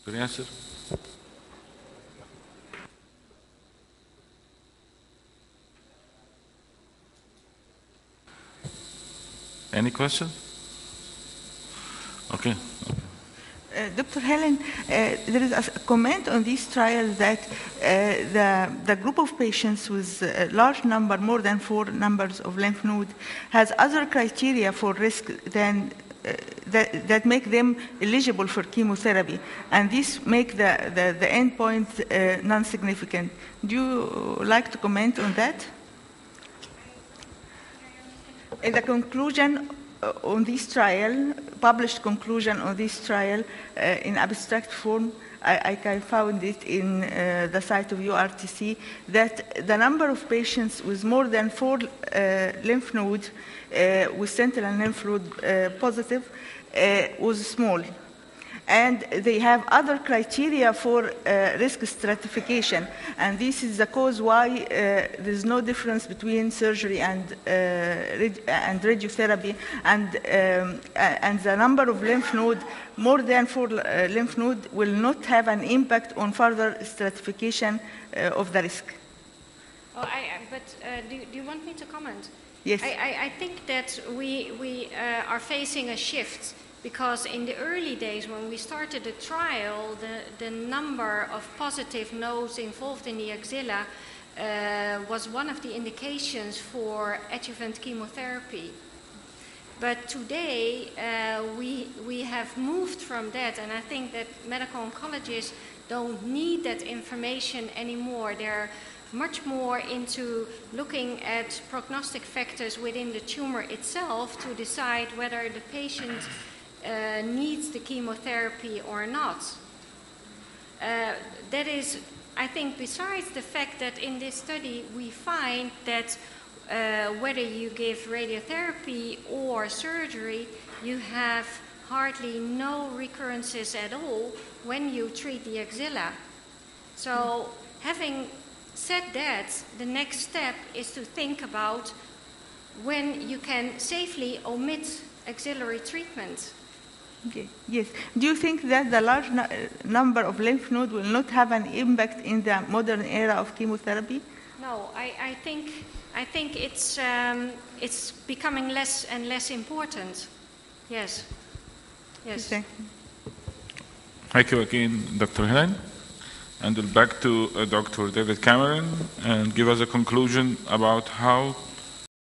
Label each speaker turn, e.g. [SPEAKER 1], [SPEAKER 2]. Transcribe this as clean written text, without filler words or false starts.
[SPEAKER 1] Dr. Yasser? Any question? Okay.
[SPEAKER 2] Dr. Helen, there is a comment on this trial that the group of patients with a large number, more than 4 numbers of lymph node, has other criteria for risk than that make them eligible for chemotherapy, and this make the endpoint non-significant. Do you like to comment on that? In the conclusion on this trial, published conclusion on this trial in abstract form, I found it in the site of URTC, that the number of patients with more than 4 lymph nodes with sentinel lymph node positive was small. And they have other criteria for risk stratification. And this is the cause why there's no difference between surgery and radiotherapy. And the number of lymph nodes, more than 4 lymph nodes, will not have an impact on further stratification of the risk.
[SPEAKER 3] Oh, do you want me to comment?
[SPEAKER 2] Yes.
[SPEAKER 3] I think that we are facing a shift. Because in the early days when we started the trial, the number of positive nodes involved in the axilla was one of the indications for adjuvant chemotherapy. But today we have moved from that, and I think that medical oncologists don't need that information anymore. They're much more into looking at prognostic factors within the tumor itself to decide whether the patient needs the chemotherapy or not. That is, I think, besides the fact that in this study we find that whether you give radiotherapy or surgery, you have hardly no recurrences at all when you treat the axilla. So having said that, the next step is to think about when you can safely omit axillary treatment.
[SPEAKER 2] Okay. Yes. Do you think that the large number of lymph nodes will not have an impact in the modern era of chemotherapy?
[SPEAKER 3] No, I think it's becoming less and less important. Yes. Yes.
[SPEAKER 2] Okay.
[SPEAKER 1] Thank you again, Dr. Helen. And we'll back to Dr. David Cameron and give us a conclusion about how